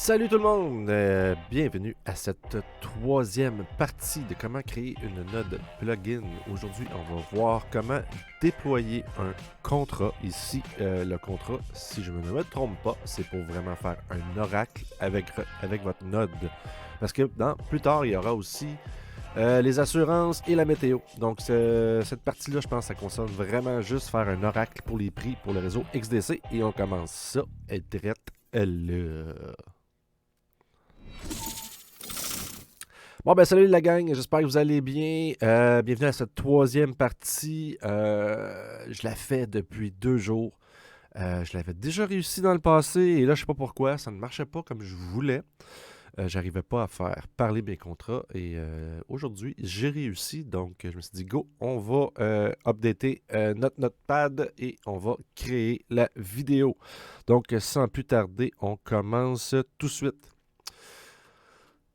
Salut tout le monde! Bienvenue à cette troisième partie de comment créer une node plugin. Aujourd'hui, on va voir comment déployer un contrat. Ici, le contrat, si je ne me trompe pas, c'est pour vraiment faire un oracle avec votre node. Parce que plus tard, il y aura aussi les assurances et la météo. Donc, cette partie-là, je pense que ça concerne vraiment juste faire un oracle pour les prix pour le réseau XDC. Et on commence ça direct là. Bon, ben salut la gang, j'espère que vous allez bien. Bienvenue à cette troisième partie. Je la fais depuis 2 jours. Je l'avais déjà réussi dans le passé et là, je sais pas pourquoi, ça ne marchait pas comme je voulais. J'arrivais pas à faire parler mes contrats et aujourd'hui, j'ai réussi. Donc, je me suis dit, go, on va updater notre notepad et on va créer la vidéo. Donc, sans plus tarder, on commence tout de suite.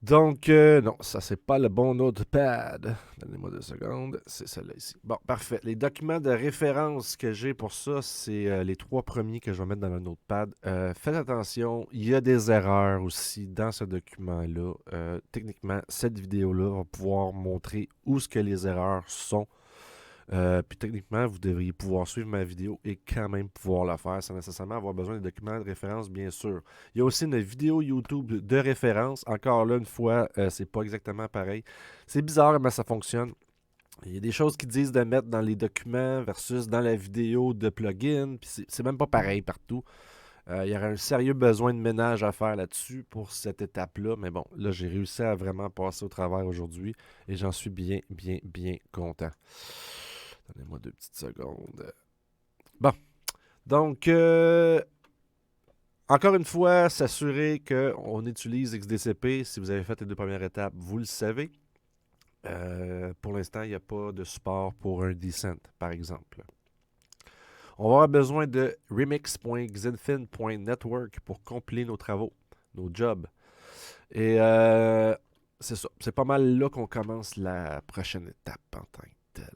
Donc, non, ça, c'est pas le bon notepad. Donnez-moi 2 secondes. C'est celle-là ici. Bon, parfait. Les documents de référence que j'ai pour ça, c'est les 3 premiers que je vais mettre dans le notepad. Faites attention, il y a des erreurs aussi dans ce document-là. Techniquement, cette vidéo-là va pouvoir montrer où ce que les erreurs sont. Puis techniquement, vous devriez pouvoir suivre ma vidéo et quand même pouvoir la faire sans nécessairement avoir besoin de documents de référence, bien sûr. Il y a aussi une vidéo YouTube de référence. Encore là, une fois, c'est pas exactement pareil. C'est bizarre, mais ça fonctionne. Il y a des choses qui disent de mettre dans les documents versus dans la vidéo de plugin. Puis c'est même pas pareil partout. Il y aurait un sérieux besoin de ménage à faire là-dessus pour cette étape-là. Mais bon, là, j'ai réussi à vraiment passer au travers aujourd'hui et j'en suis bien, bien, bien content. Donnez-moi 2 petites secondes. Bon, donc, encore une fois, s'assurer qu'on utilise XDCP. Si vous avez fait les 2 premières étapes, vous le savez. Pour l'instant, il n'y a pas de support pour un Descent, par exemple. On va avoir besoin de remix.xenfin.network pour compiler nos travaux, nos jobs. Et c'est ça. C'est pas mal là qu'on commence la prochaine étape en tant que telle.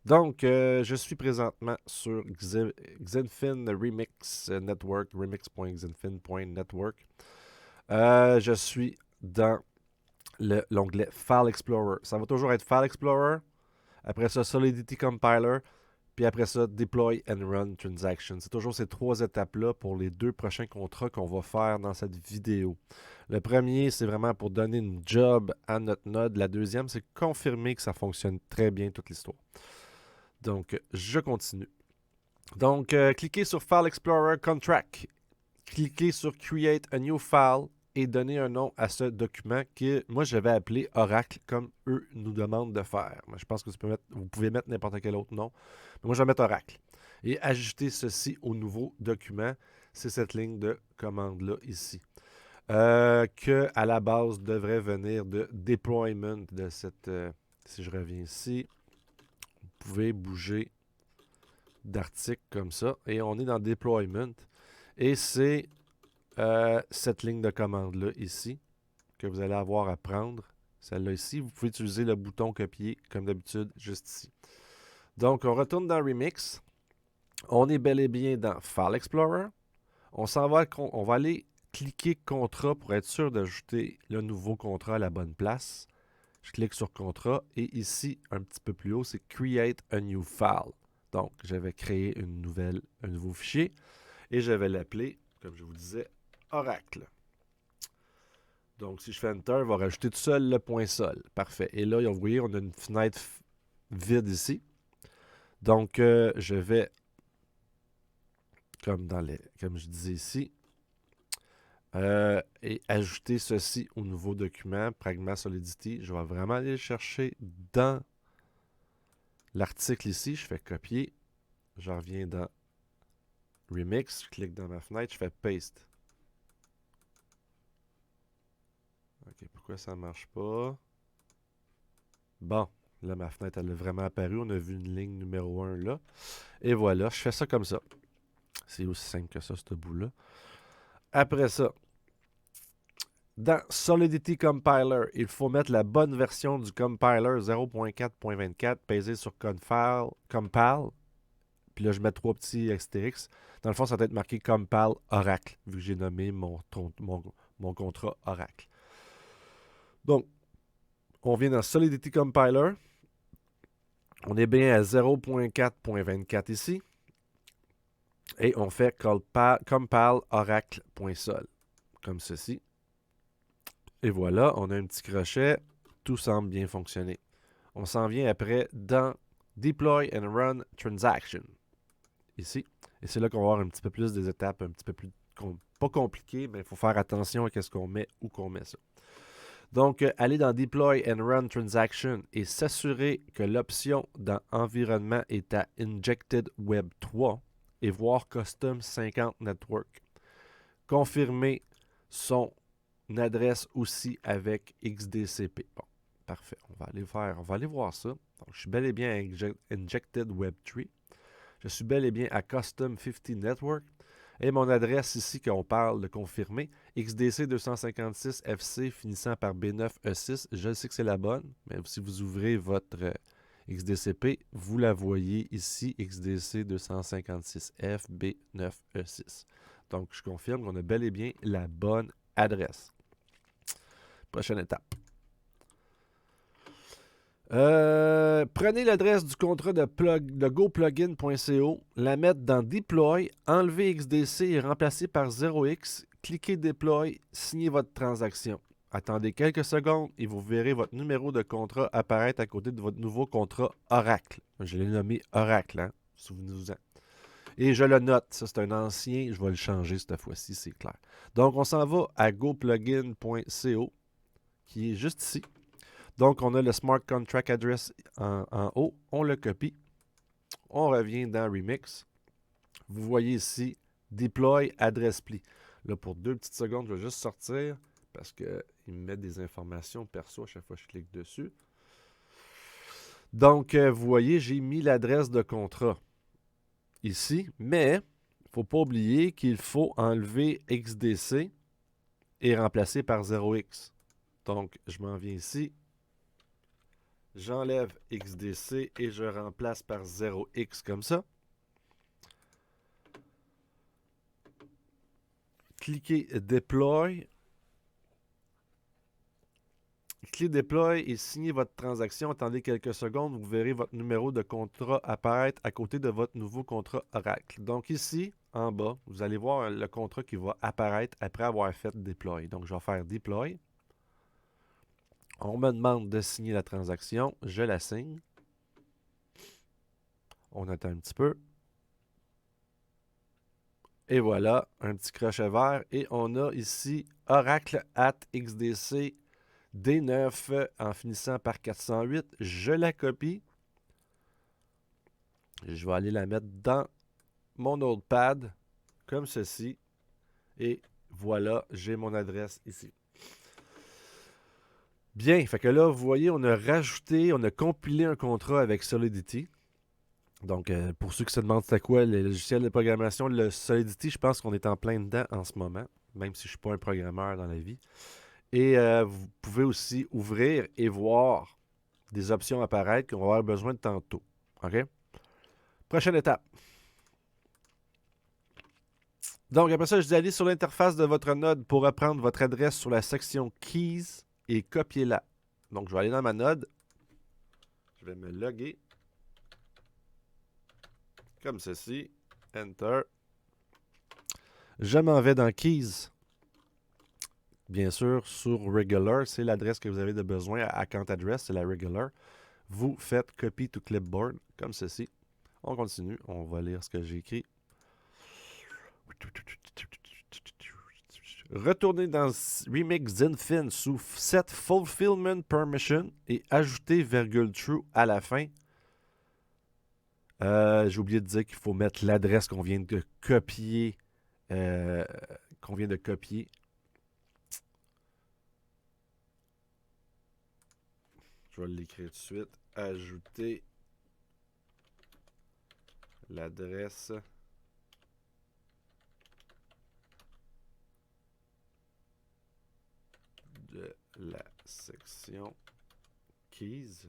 Donc, je suis présentement sur Xenfin Remix Network, remix.xenfin.network. Je suis dans l'onglet File Explorer. Ça va toujours être File Explorer. Après ça, Solidity Compiler. Puis après ça, Deploy and Run Transaction. C'est toujours ces 3 étapes-là pour les 2 prochains contrats qu'on va faire dans cette vidéo. Le premier, c'est vraiment pour donner une job à notre node. La deuxième, c'est confirmer que ça fonctionne très bien toute l'histoire. Donc, je continue. Donc, cliquez sur File Explorer Contract. Cliquez sur Create a New File et donnez un nom à ce document que moi, je vais appeler Oracle comme eux nous demandent de faire. Je pense que vous pouvez mettre n'importe quel autre nom. Mais moi, je vais mettre Oracle. Et ajouter ceci au nouveau document. C'est cette ligne de commande-là ici. Que à la base devrait venir de deployment de cette... si je reviens ici, vous pouvez bouger d'articles comme ça. Et on est dans deployment. Et c'est cette ligne de commande-là ici que vous allez avoir à prendre. Celle-là ici. Vous pouvez utiliser le bouton copier comme d'habitude juste ici. Donc, on retourne dans Remix. On est bel et bien dans File Explorer. On va aller cliquer contrat pour être sûr d'ajouter le nouveau contrat à la bonne place. Je clique sur contrat et ici, un petit peu plus haut, c'est Create a New File. Donc, je vais créer un nouveau fichier et je vais l'appeler, comme je vous disais, Oracle. Donc, si je fais Enter, il va rajouter tout seul le point sol. Parfait. Et là, vous voyez, on a une fenêtre vide ici. Donc, je vais, comme je disais ici, et ajouter ceci au nouveau document, Pragma Solidity. Je vais vraiment aller le chercher dans l'article ici. Je fais copier. Je reviens dans Remix. Je clique dans ma fenêtre. Je fais Paste. OK, pourquoi ça ne marche pas? Bon, là, ma fenêtre, elle est vraiment apparue. On a vu une ligne numéro 1 là. Et voilà, je fais ça comme ça. C'est aussi simple que ça, ce bout-là. Après ça, dans Solidity Compiler, il faut mettre la bonne version du compiler 0.4.24, peser sur Compile. Puis là, je mets 3 petits astérix. Dans le fond, ça va être marqué Compile Oracle, vu que j'ai nommé mon mon contrat Oracle. Donc, on vient dans Solidity Compiler. On est bien à 0.4.24 ici. Et on fait compile oracle.sol, comme ceci. Et voilà, on a un petit crochet. Tout semble bien fonctionner. On s'en vient après dans Deploy and Run Transaction. Ici. Et c'est là qu'on va avoir un petit peu plus des étapes, un petit peu plus, pas compliquées, mais il faut faire attention à ce qu'on met, où qu'on met ça. Donc, aller dans Deploy and Run Transaction et s'assurer que l'option dans Environnement est à Injected Web 3 et voir Custom 50 Network. Confirmer son adresse aussi avec XDCP. Bon, parfait. On va aller voir ça. Donc, je suis bel et bien à Injected Web 3. Je suis bel et bien à Custom 50 Network. Et mon adresse ici qu'on parle de confirmer, XDC 256 FC finissant par B9E6. Je sais que c'est la bonne, mais si vous ouvrez votre XDCP, vous la voyez ici, XDC 256F B9E6. Donc, je confirme qu'on a bel et bien la bonne adresse. Prochaine étape. Prenez l'adresse du contrat de goplugin.co, la mettre dans Deploy, enlevez XDC et remplacer par 0x, cliquez Deploy, signez votre transaction. Attendez quelques secondes et vous verrez votre numéro de contrat apparaître à côté de votre nouveau contrat Oracle. Je l'ai nommé Oracle, hein? Souvenez-vous-en. Et je le note, ça c'est un ancien, je vais le changer cette fois-ci, c'est clair. Donc on s'en va à goplugin.co, qui est juste ici. Donc, on a le Smart Contract Address en haut. On le copie. On revient dans Remix. Vous voyez ici, Deploy Address Pli. Là, pour 2 petites secondes, je vais juste sortir parce qu'il me met des informations perso à chaque fois que je clique dessus. Donc, vous voyez, j'ai mis l'adresse de contrat ici, mais il ne faut pas oublier qu'il faut enlever XDC et remplacer par 0x. Donc, je m'en viens ici. J'enlève XDC et je remplace par 0x comme ça. Cliquez Deploy. Cliquez Deploy et signez votre transaction. Attendez quelques secondes. Vous verrez votre numéro de contrat apparaître à côté de votre nouveau contrat Oracle. Donc ici, en bas, vous allez voir le contrat qui va apparaître après avoir fait Deploy. Donc je vais faire Deploy. On me demande de signer la transaction. Je la signe. On attend un petit peu. Et voilà, un petit crochet vert. Et on a ici Oracle at XDC D9 en finissant par 408. Je la copie. Je vais aller la mettre dans mon notepad comme ceci. Et voilà, j'ai mon adresse ici. Bien, fait que là, vous voyez, on a rajouté, on a compilé un contrat avec Solidity. Donc, pour ceux qui se demandent c'est quoi le logiciel de programmation, le Solidity, je pense qu'on est en plein dedans en ce moment, même si je ne suis pas un programmeur dans la vie. Et vous pouvez aussi ouvrir et voir des options apparaître qu'on va avoir besoin de tantôt. OK? Prochaine étape. Donc, après ça, je dis aller sur l'interface de votre node pour reprendre votre adresse sur la section Keys et copier-la. Donc, je vais aller dans ma node. Je vais me loguer. Comme ceci. Enter. Je m'en vais dans Keys. Bien sûr, sur Regular, c'est l'adresse que vous avez de besoin. Account Address, c'est la Regular. Vous faites Copy to Clipboard, comme ceci. On continue. On va lire ce que j'ai écrit. Retournez dans Remix Zinfin sous Set Fulfillment Permission et ajoutez virgule true à la fin. J'ai oublié de dire qu'il faut mettre l'adresse qu'on vient de copier. Je vais l'écrire tout de suite. Ajouter l'adresse de la section Keys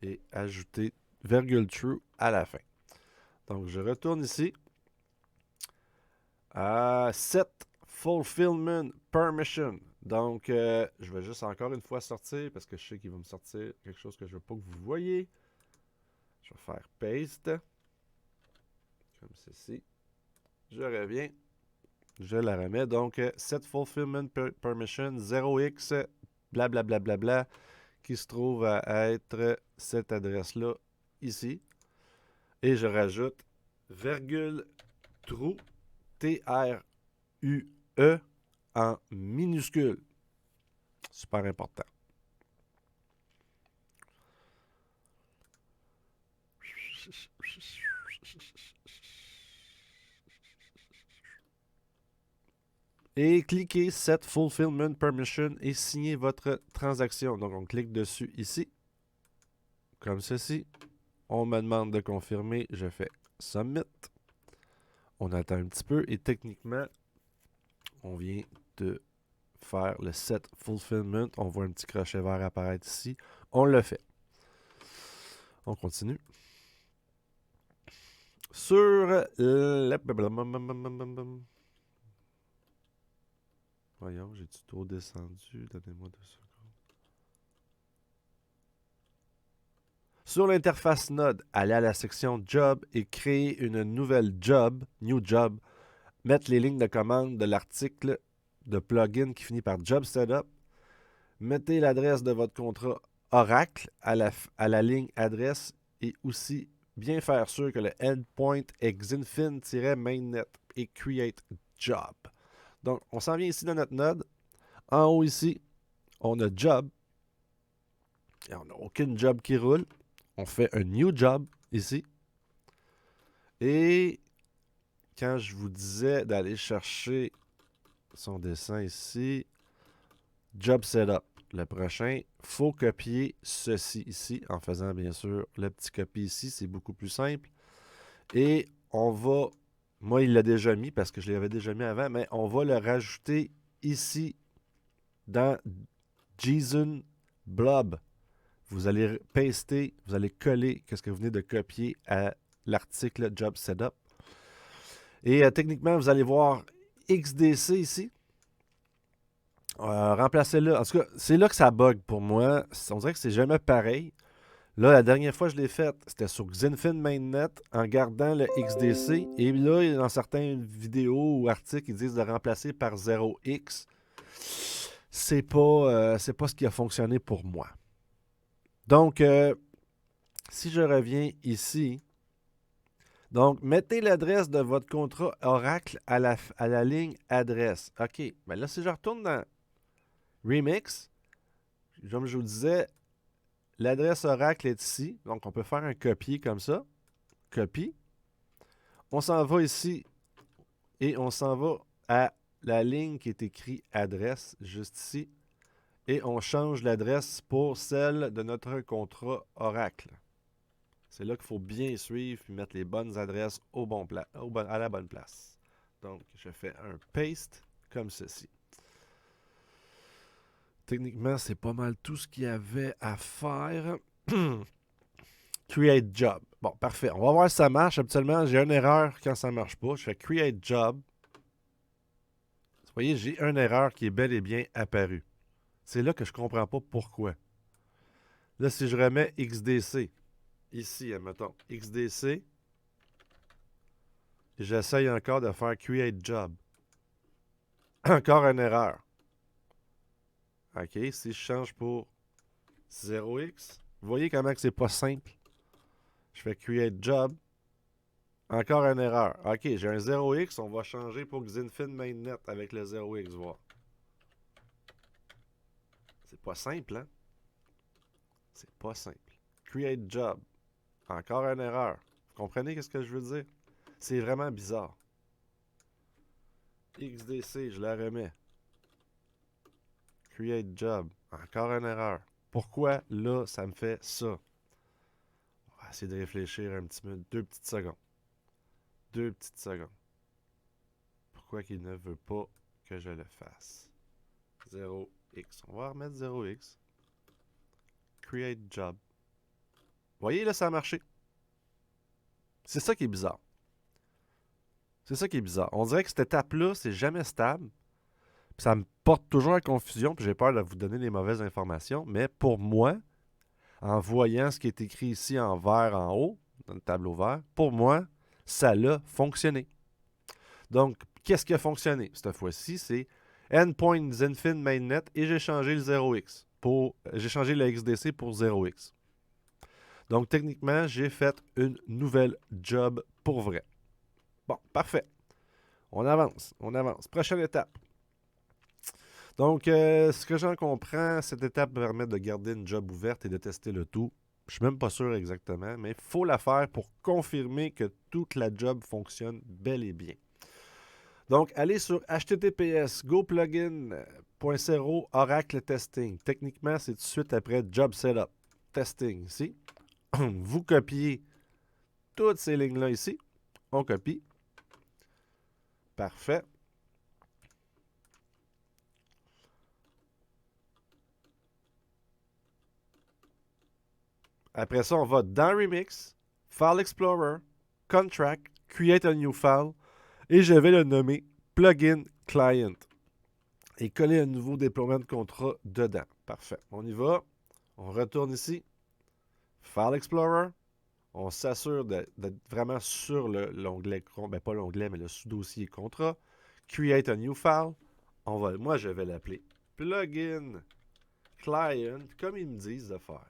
et ajouter virgule true à la fin. Donc, je retourne ici. Set fulfillment permission. Donc, je vais juste encore une fois sortir parce que je sais qu'il va me sortir quelque chose que je ne veux pas que vous voyez. Je vais faire paste. Comme ceci. Je reviens. Je la remets. Donc, set fulfillment permission 0x blablabla bla, bla, bla, qui se trouve à être cette adresse-là ici. Et je rajoute virgule true T-R-U-E en minuscule. Super important. Et cliquez Set Fulfillment Permission et signez votre transaction. Donc, on clique dessus ici, comme ceci. On me demande de confirmer. Je fais Submit. On attend un petit peu et techniquement, on vient de faire le Set Fulfillment. On voit un petit crochet vert apparaître ici. On le fait. On continue. Sur le... Voyons, j'ai-tu trop descendu? Donnez-moi 2 secondes. Sur l'interface Node, allez à la section Job et créer une nouvelle job, New Job. Mettre les lignes de commande de l'article de plugin qui finit par Job Setup. Mettez l'adresse de votre contrat Oracle à la ligne adresse et aussi bien faire sûr que le endpoint est xinfin-mainnet et create job. Donc, on s'en vient ici dans notre node. En haut ici, on a job. Et on n'a aucune job qui roule. On fait un new job ici. Et quand je vous disais d'aller chercher son dessin ici, job setup. Le prochain, il faut copier ceci ici en faisant bien sûr le petit copie ici. C'est beaucoup plus simple. Et on va, moi il l'a déjà mis parce que je l'avais déjà mis avant, mais on va le rajouter ici dans JSON Blob. Vous allez paster, vous allez coller ce que vous venez de copier à l'article Job Setup. Et techniquement, vous allez voir XDC ici. Remplacez-le. En tout cas, c'est là que ça bug pour moi. On dirait que c'est jamais pareil. Là, la dernière fois que je l'ai fait, c'était sur Xinfin Mainnet en gardant le XDC. Et là, dans certaines vidéos ou articles, ils disent de remplacer par 0x. C'est pas ce qui a fonctionné pour moi. Donc, si je reviens ici, donc mettez l'adresse de votre contrat Oracle à la ligne adresse. OK. Mais là, si je retourne dans Remix, comme je vous disais, l'adresse Oracle est ici. Donc, on peut faire un copier comme ça. Copie. On s'en va ici et on s'en va à la ligne qui est écrite adresse, juste ici. Et on change l'adresse pour celle de notre contrat Oracle. C'est là qu'il faut bien suivre et mettre les bonnes adresses à la bonne place. Donc, je fais un paste comme ceci. Techniquement, c'est pas mal tout ce qu'il y avait à faire. Create job. Bon, parfait. On va voir si ça marche. Habituellement, j'ai une erreur quand ça ne marche pas. Je fais create job. Vous voyez, j'ai une erreur qui est bel et bien apparue. C'est là que je ne comprends pas pourquoi. Là, si je remets XDC, ici, admettons, XDC, j'essaye encore de faire create job. Encore une erreur. OK, si je change pour 0x, vous voyez comment que c'est pas simple? Je fais create job. Encore une erreur. OK, j'ai un 0x, on va changer pour Xinfin Mainnet avec le 0x, voir. C'est pas simple, hein? C'est pas simple. Create job. Encore une erreur. Vous comprenez ce que je veux dire? C'est vraiment bizarre. XDC, je la remets. Create job. Encore une erreur. Pourquoi là, ça me fait ça? On va essayer de réfléchir un petit peu. 2 petites secondes. 2 petites secondes. Pourquoi qu'il ne veut pas que je le fasse? 0x. On va remettre 0x. Create job. Vous voyez, là, ça a marché. C'est ça qui est bizarre. C'est ça qui est bizarre. On dirait que cette étape-là, c'est jamais stable. Puis ça me porte toujours à confusion, puis j'ai peur de vous donner les mauvaises informations. Mais pour moi, en voyant ce qui est écrit ici en vert en haut, dans le tableau vert, pour moi, ça a fonctionné. Donc, qu'est-ce qui a fonctionné cette fois-ci? C'est endpoint Zenfin mainnet et j'ai changé le 0x. J'ai changé le XDC pour 0x. Donc, techniquement, j'ai fait une nouvelle job pour vrai. Bon, parfait. On avance, on avance. Prochaine étape. Donc, ce que j'en comprends, cette étape permet de garder une job ouverte et de tester le tout. Je suis même pas sûr exactement, mais il faut la faire pour confirmer que toute la job fonctionne bel et bien. Donc, allez sur https goplugin.0 Oracle Testing. Techniquement, c'est tout de suite après Job Setup. Testing ici. Vous copiez toutes ces lignes-là ici. On copie. Parfait. Après ça, on va dans Remix, File Explorer, Contract, Create a New File, et je vais le nommer Plugin Client. Et coller un nouveau déploiement de contrat dedans. Parfait. On y va. On retourne ici. File Explorer. On s'assure d'être vraiment sur l'onglet, pas l'onglet, mais le sous-dossier contrat. Create a New File. Moi, je vais l'appeler Plugin Client, comme ils me disent de faire.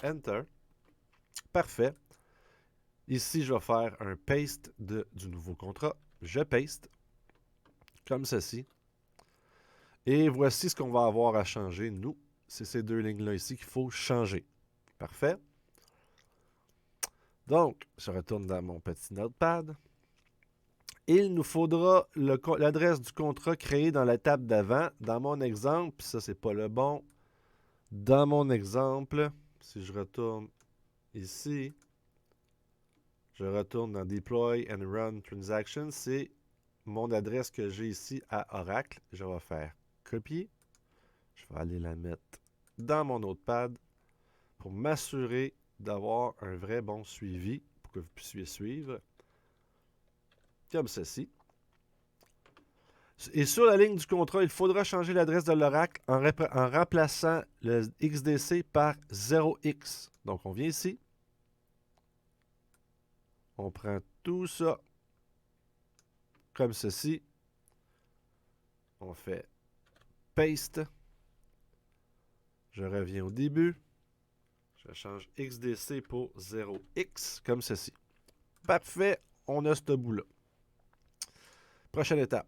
Enter. Parfait. Ici, je vais faire un paste du nouveau contrat. Je paste, comme ceci. Et voici ce qu'on va avoir à changer, nous. C'est ces deux lignes-là ici qu'il faut changer. Parfait. Donc, je retourne dans mon petit notepad. Il nous faudra l'adresse du contrat créé dans la table d'avant. Dans mon exemple, ça, c'est pas le bon. Dans mon exemple, si je retourne ici, je retourne dans Deploy and Run Transaction, c'est mon adresse que j'ai ici à Oracle. Je vais faire copier. Je vais aller la mettre dans mon notepad pour m'assurer d'avoir un vrai bon suivi pour que vous puissiez suivre. Comme ceci. Et sur la ligne du contrat, il faudra changer l'adresse de l'Oracle en remplaçant le XDC par 0x. Donc, on vient ici. On prend tout ça comme ceci. On fait paste. Je reviens au début. Je change XDC pour 0x comme ceci. Parfait. On a ce bout-là. Prochaine étape.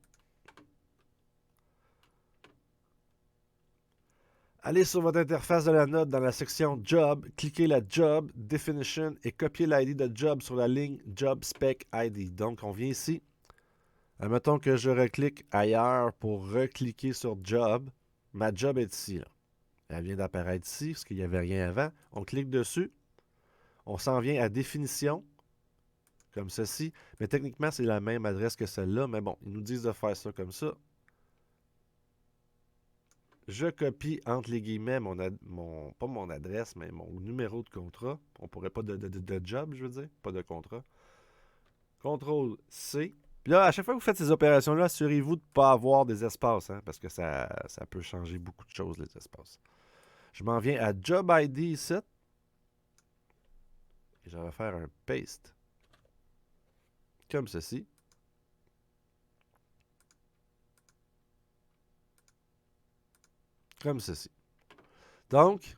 Allez sur votre interface de la note dans la section Job, cliquez la Job Definition et copiez l'ID de Job sur la ligne Job Spec ID. Donc, on vient ici. Admettons que je reclique ailleurs pour recliquer sur Job. Ma Job est ici. Là. Elle vient d'apparaître ici parce qu'il n'y avait rien avant. On clique dessus. On s'en vient à Définition, comme ceci. Mais techniquement, c'est la même adresse que celle-là. Mais bon, ils nous disent de faire ça comme ça. Je copie entre les guillemets pas mon adresse, mais mon numéro de contrat. On pourrait pas de job, je veux dire, pas de contrat. CTRL-C. Puis là, à chaque fois que vous faites ces opérations-là, assurez-vous de ne pas avoir des espaces, hein, parce que ça peut changer beaucoup de choses, les espaces. Je m'en viens à Job ID ici. Et je vais faire un paste. Comme ceci. Comme ceci. Donc,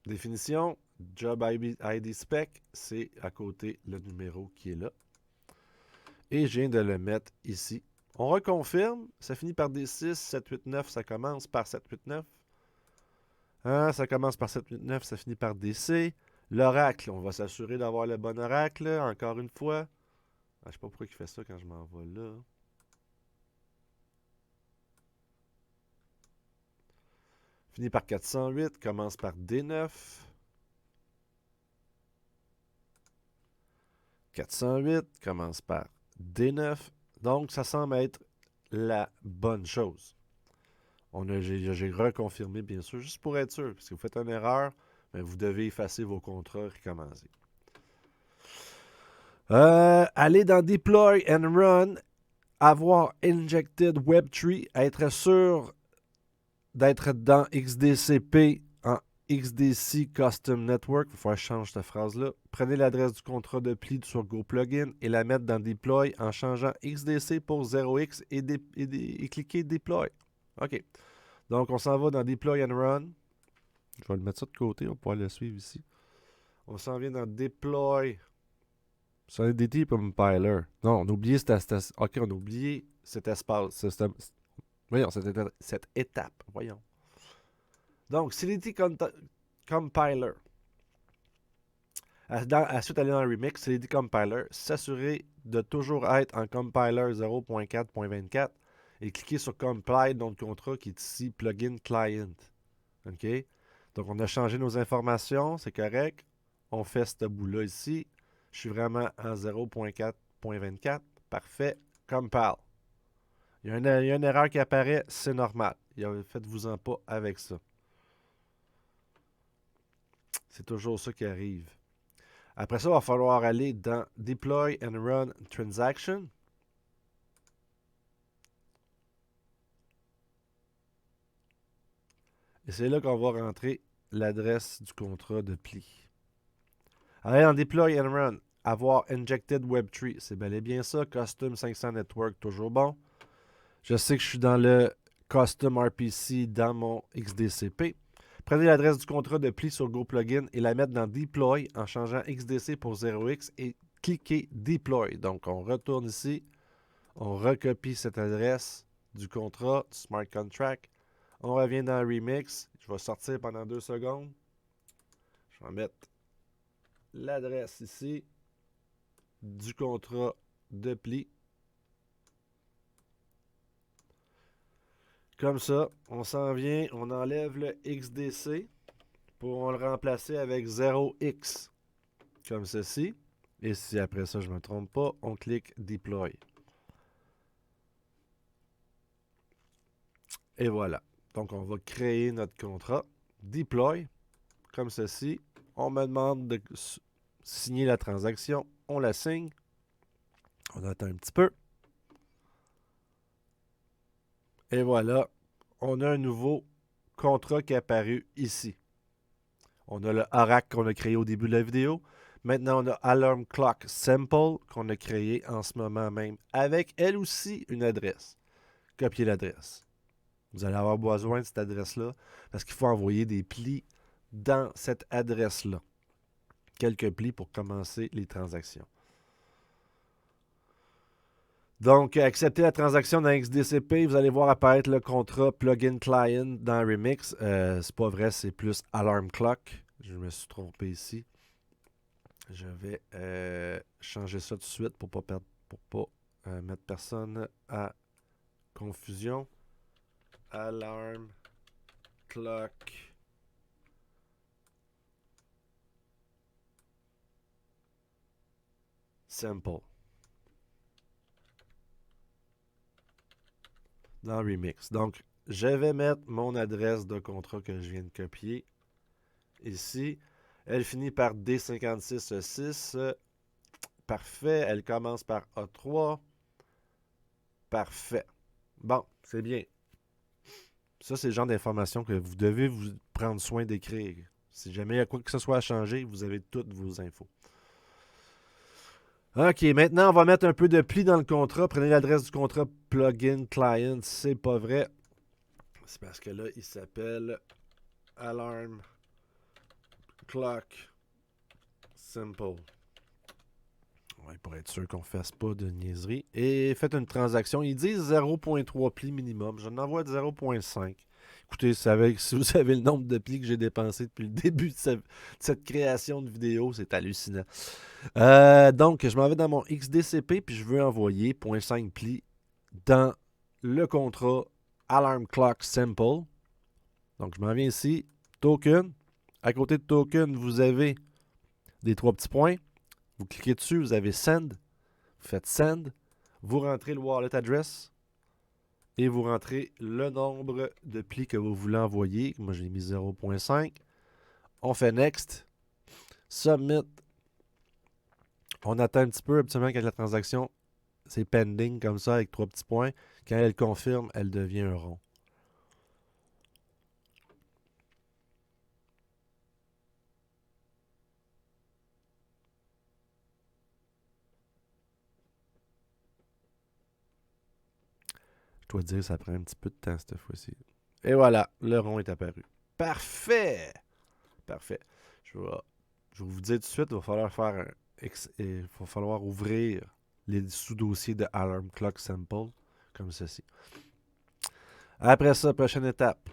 définition, Job ID Spec, c'est à côté le numéro qui est là. Et je viens de le mettre ici. On reconfirme. Ça finit par D6, 789, ça commence par 789. Hein, ça commence par 789, ça finit par DC. L'oracle, on va s'assurer d'avoir le bon oracle, encore une fois. Ah, je sais pas pourquoi il fait ça quand je m'en vais là. Finit par 408, commence par D9. 408, commence par D9. Donc, ça semble être la bonne chose. J'ai reconfirmé, bien sûr, juste pour être sûr. Parce que vous faites une erreur, mais vous devez effacer vos contrats et recommencer. Aller dans Deploy and Run, avoir Injected Web3, être sûr d'être dans XDCP en XDC Custom Network. Il faut que je change cette phrase-là. Prenez l'adresse du contrat de pli sur GoPlugin et la mettre dans Deploy en changeant XDC pour 0x et cliquez Deploy. OK. Donc, on s'en va dans Deploy and Run. Je vais le mettre ça de côté. On va pouvoir le suivre ici. On s'en vient dans Deploy. Solidity Compiler. Non, on a oublié OK, on a oublié cet espace. Voyons, cette étape. Voyons. Donc, Solidity Compiler. Ensuite, aller dans Remix, Solidity Compiler. S'assurer de toujours être en Compiler 0.4.24 et cliquer sur Compile dans le contrat qui est ici, Plugin Client. OK? Donc, on a changé nos informations. C'est correct. On fait ce bout-là ici. Je suis vraiment en 0.4.24. Parfait. Compile. Il y a une erreur qui apparaît, c'est normal. Faites-vous-en pas avec ça. C'est toujours ça qui arrive. Après ça, il va falloir aller dans Deploy and Run Transaction. Et c'est là qu'on va rentrer l'adresse du contrat de pli. Allez dans Deploy and Run. Avoir Injected Web3, c'est bel et bien ça. Custom 500 Network, toujours bon. Je sais que je suis dans le Custom RPC dans mon XDCP. Prenez l'adresse du contrat de pli sur GoPlugin et la mettre dans Deploy en changeant XDC pour 0x et cliquez Deploy. Donc, on retourne ici. On recopie cette adresse du contrat, du Smart Contract. On revient dans Remix. Je vais sortir pendant 2 secondes. Je vais mettre l'adresse ici du contrat de pli. Comme ça, on s'en vient, on enlève le XDC pour le remplacer avec 0x. Comme ceci. Et si après ça, je ne me trompe pas, on clique Deploy. Et voilà. Donc, on va créer notre contrat. Deploy, comme ceci. On me demande de signer la transaction. On la signe. On attend un petit peu. Et voilà. On a un nouveau contrat qui est apparu ici. On a le Oracle qu'on a créé au début de la vidéo. Maintenant, on a Alarm Clock Sample qu'on a créé en ce moment même avec elle aussi une adresse. Copiez l'adresse. Vous allez avoir besoin de cette adresse-là parce qu'il faut envoyer des plis dans cette adresse-là. Quelques plis pour commencer les transactions. Donc, acceptez la transaction dans XDCP. Vous allez voir apparaître le contrat Plugin Client dans Remix. C'est pas vrai, c'est plus Alarm Clock. Je me suis trompé ici. Je vais changer ça tout de suite pour pas mettre personne à confusion. Alarm Clock Sample. Dans Remix. Donc, je vais mettre mon adresse de contrat que je viens de copier ici. Elle finit par D566. Parfait. Elle commence par A3. Parfait. Bon, c'est bien. Ça, c'est le genre d'information que vous devez vous prendre soin d'écrire. Si jamais il y a quoi que ce soit à changer, vous avez toutes vos infos. OK, maintenant, on va mettre un peu de pli dans le contrat. Prenez l'adresse du contrat Plugin Client. C'est pas vrai. C'est parce que là, il s'appelle Alarm Clock Simple. Ouais, pour être sûr qu'on ne fasse pas de niaiserie. Et faites une transaction. Ils disent 0.3 plis minimum. Je n'envoie de 0.5. Écoutez, si vous savez le nombre de plis que j'ai dépensé depuis le début de cette création de vidéo, c'est hallucinant. Donc, je m'en vais dans mon XDCP puis je veux envoyer 0.5 plis dans le contrat Alarm Clock Sample. Donc, je m'en viens ici. Token. À côté de Token, vous avez des 3 petits points. Vous cliquez dessus, vous avez Send. Vous faites Send. Vous rentrez le wallet address. Et vous rentrez le nombre de plis que vous voulez envoyer. Moi, j'ai mis 0.5. On fait Next. Submit. On attend un petit peu, habituellement, quand la transaction, c'est pending, comme ça, avec 3 petits points. Quand elle confirme, elle devient un rond. Je dois dire, ça prend un petit peu de temps cette fois-ci. Et voilà, le rond est apparu. Parfait! Parfait. Je vais, je vais vous dire tout de suite, il va falloir faire il va falloir ouvrir les sous-dossiers de Alarm Clock Sample, comme ceci. Après ça, prochaine étape.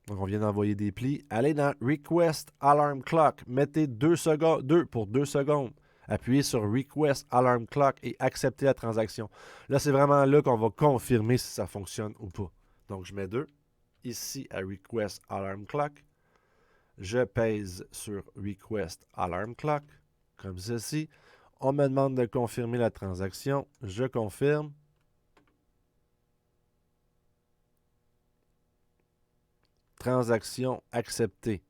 Donc, on vient d'envoyer des plis. Allez dans Request Alarm Clock. Mettez 2 secondes, 2 pour 2 secondes. Appuyez sur Request Alarm Clock et acceptez la transaction. Là, c'est vraiment là qu'on va confirmer si ça fonctionne ou pas. Donc, je mets 2 ici à Request Alarm Clock. Je pèse sur Request Alarm Clock, comme ceci. On me demande de confirmer la transaction. Je confirme. Transaction acceptée.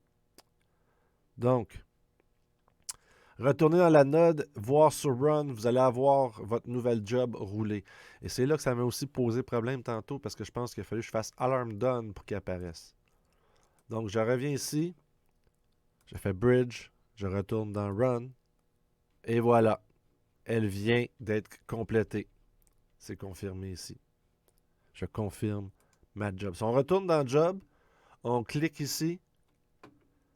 Donc, retournez dans la node, voir sur Run, vous allez avoir votre nouvelle job rouler. Et c'est là que ça m'a aussi posé problème tantôt parce que je pense qu'il a fallu que je fasse Alarm Done pour qu'il apparaisse. Donc, je reviens ici. Je fais Bridge. Je retourne dans Run. Et voilà. Elle vient d'être complétée. C'est confirmé ici. Je confirme ma job. Si on retourne dans Job, on clique ici.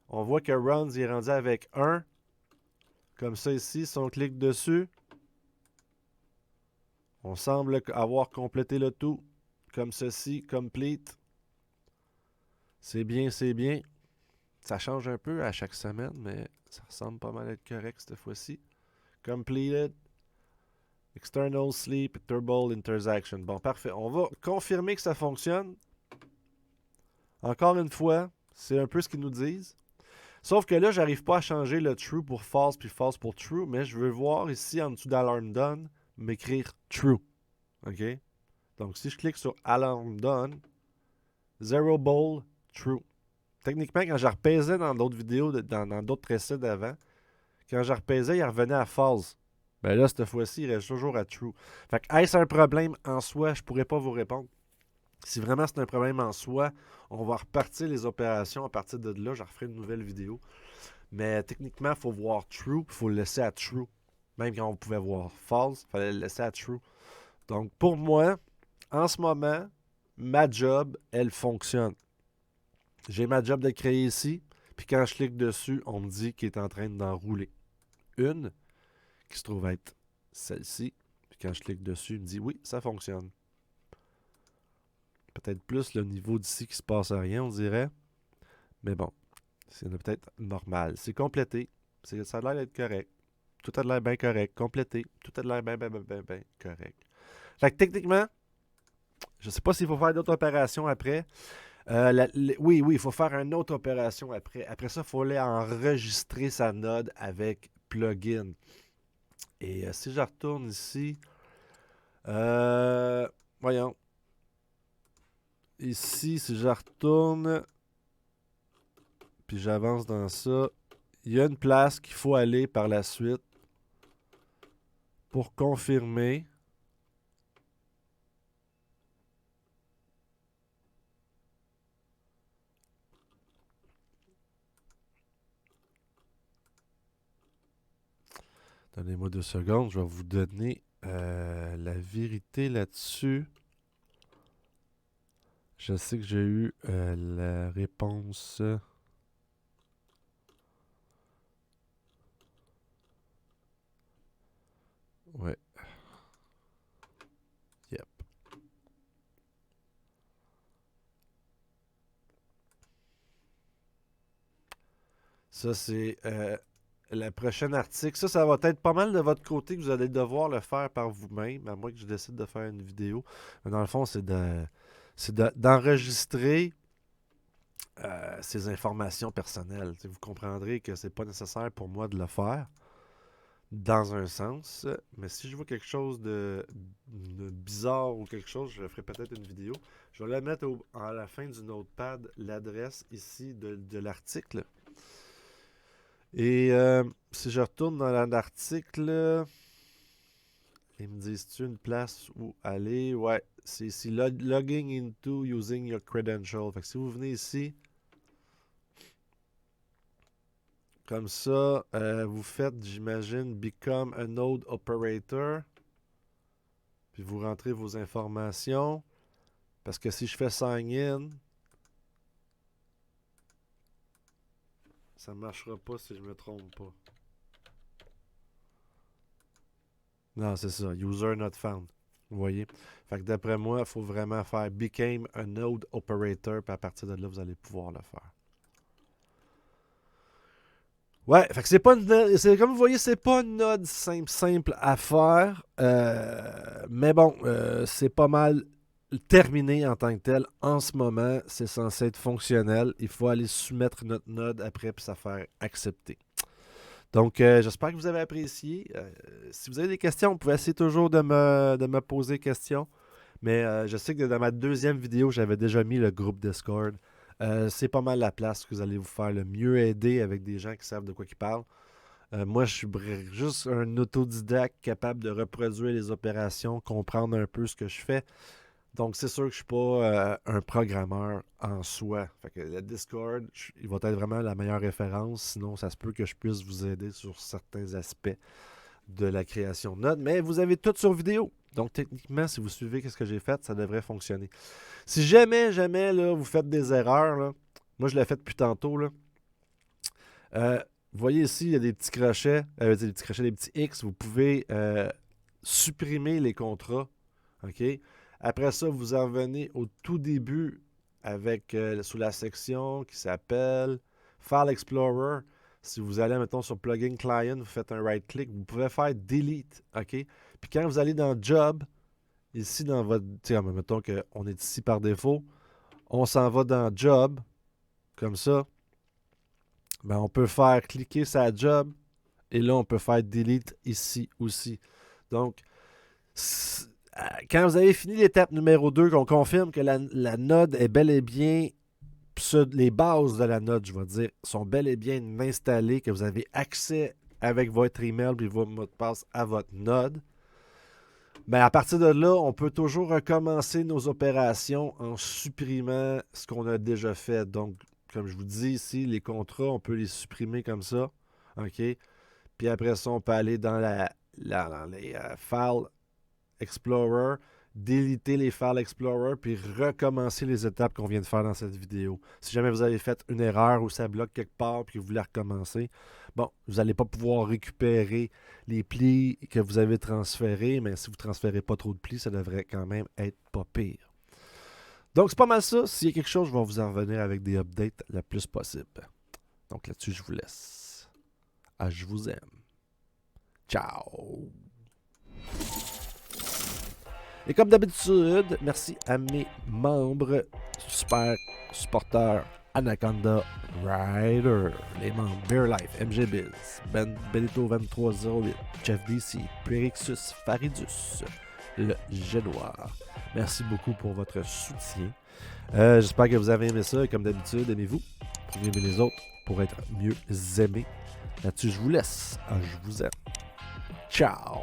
On voit que Runs est rendu avec 1. Comme ça ici, si on clique dessus, on semble avoir complété le tout. Comme ceci, complete. C'est bien, c'est bien. Ça change un peu à chaque semaine, mais ça semble pas mal être correct cette fois-ci. Completed. External Sleep Turbo Intersection. Bon, parfait. On va confirmer que ça fonctionne. Encore une fois, c'est un peu ce qu'ils nous disent. Sauf que là, j'arrive pas à changer le true pour false puis false pour true, mais je veux voir ici en dessous d'alarm done m'écrire true. OK? Donc si je clique sur alarm done, zero ball true. Techniquement, quand je repaisais dans d'autres vidéos, dans d'autres essais d'avant, quand je repaisais, il revenait à false. Ben là, cette fois-ci, il reste toujours à true. Fait que est-ce un problème en soi? Je pourrais pas vous répondre. Si vraiment c'est un problème en soi, on va repartir les opérations. À partir de là, je referai une nouvelle vidéo. Mais techniquement, il faut voir true, il faut le laisser à true. Même quand on pouvait voir false, il fallait le laisser à true. Donc pour moi, en ce moment, ma job, elle fonctionne. J'ai ma job de créer ici, puis quand je clique dessus, on me dit qu'il est en train d'en rouler une, qui se trouve être celle-ci. Puis quand je clique dessus, il me dit oui, ça fonctionne. Peut-être plus le niveau d'ici qui se passe à rien, on dirait. Mais bon, c'est peut-être normal. C'est complété. Ça a l'air d'être correct. Tout a l'air bien correct. Complété. Tout a l'air bien correct. Fait que techniquement, je sais pas s'il faut faire d'autres opérations après. Oui, il faut faire une autre opération après. Après ça, il faut aller enregistrer sa node avec plugin. Et si je retourne ici, voyons. Ici, si je retourne, puis j'avance dans ça, il y a une place qu'il faut aller par la suite pour confirmer. Donnez-moi 2 secondes, je vais vous donner la vérité là-dessus. Je sais que j'ai eu la réponse. Ouais. Yep. Ça, c'est le prochain article. Ça va être pas mal de votre côté que vous allez devoir le faire par vous-même, à moins que je décide de faire une vidéo. Mais dans le fond, d'enregistrer ces informations personnelles. T'sais, vous comprendrez que c'est pas nécessaire pour moi de le faire, dans un sens. Mais si je vois quelque chose de bizarre ou quelque chose, je ferai peut-être une vidéo. Je vais la mettre à la fin du notepad, l'adresse ici de l'article. Et si je retourne dans l'article, ils me disent-tu une place où aller? Ouais, c'est ici. Logging into using your credential. Fait que si vous venez ici, comme ça, vous faites, j'imagine, Become a Node Operator. Puis vous rentrez vos informations. Parce que si je fais Sign In, ça ne marchera pas si je me trompe pas. Non, c'est ça. User not found. Vous voyez? Fait que d'après moi, il faut vraiment faire Became a Node Operator. Puis à partir de là, vous allez pouvoir le faire. Ouais, fait que c'est pas une, comme vous voyez, c'est pas une node simple à faire. Mais bon, c'est pas mal terminé en tant que tel. En ce moment, c'est censé être fonctionnel. Il faut aller soumettre notre node après puis ça faire accepter. Donc, j'espère que vous avez apprécié. Si vous avez des questions, vous pouvez essayer toujours de me poser des questions. Mais je sais que dans ma deuxième vidéo, j'avais déjà mis le groupe Discord. C'est pas mal la place que vous allez vous faire le mieux aider avec des gens qui savent de quoi ils parlent. Moi, je suis juste un autodidacte capable de reproduire les opérations, comprendre un peu ce que je fais. Donc, c'est sûr que je ne suis pas un programmeur en soi. Fait que le Discord, il va être vraiment la meilleure référence. Sinon, ça se peut que je puisse vous aider sur certains aspects de la création de nodes. Mais vous avez tout sur vidéo. Donc, techniquement, si vous suivez ce que j'ai fait, ça devrait fonctionner. Si jamais, là, vous faites des erreurs, là, moi, je l'ai fait depuis tantôt, là. Vous voyez ici, il y a des petits crochets, des petits X. Vous pouvez supprimer les contrats. OK? Après ça, vous en revenez au tout début avec sous la section qui s'appelle File Explorer. Si vous allez, mettons, sur Plugin Client, vous faites un right-click, vous pouvez faire Delete. OK? Puis quand vous allez dans Job, ici dans votre. Mettons qu'on est ici par défaut, on s'en va dans Job, comme ça. Ben, on peut faire cliquer sa Job et là, on peut faire Delete ici aussi. Donc, quand vous avez fini l'étape numéro 2, qu'on confirme que la node est bel et bien, les bases de la node, je vais dire, sont bel et bien installées, que vous avez accès avec votre email et votre mot de passe à votre node, ben à partir de là, on peut toujours recommencer nos opérations en supprimant ce qu'on a déjà fait. Donc, comme je vous dis ici, les contrats, on peut les supprimer comme ça. OK? Puis après ça, on peut aller dans les File Explorer, déliter les File Explorer, puis recommencer les étapes qu'on vient de faire dans cette vidéo. Si jamais vous avez fait une erreur ou ça bloque quelque part puis que vous voulez recommencer, bon, vous n'allez pas pouvoir récupérer les plis que vous avez transférés, mais si vous ne transférez pas trop de plis, ça devrait quand même être pas pire. Donc, c'est pas mal ça. S'il y a quelque chose, je vais vous en revenir avec des updates le plus possible. Donc là-dessus, je vous laisse. Ah, je vous aime. Ciao! Et comme d'habitude, merci à mes membres, super supporters, Anaconda Rider, les membres Bear Life, MG Biz, Ben Benito 2308, Jeff DC, Pyrexus Faridus, le Génoir. Merci beaucoup pour votre soutien. J'espère que vous avez aimé ça et comme d'habitude, aimez-vous pour aimer les autres, pour être mieux aimés. Là-dessus, je vous laisse. Je vous aime. Ciao!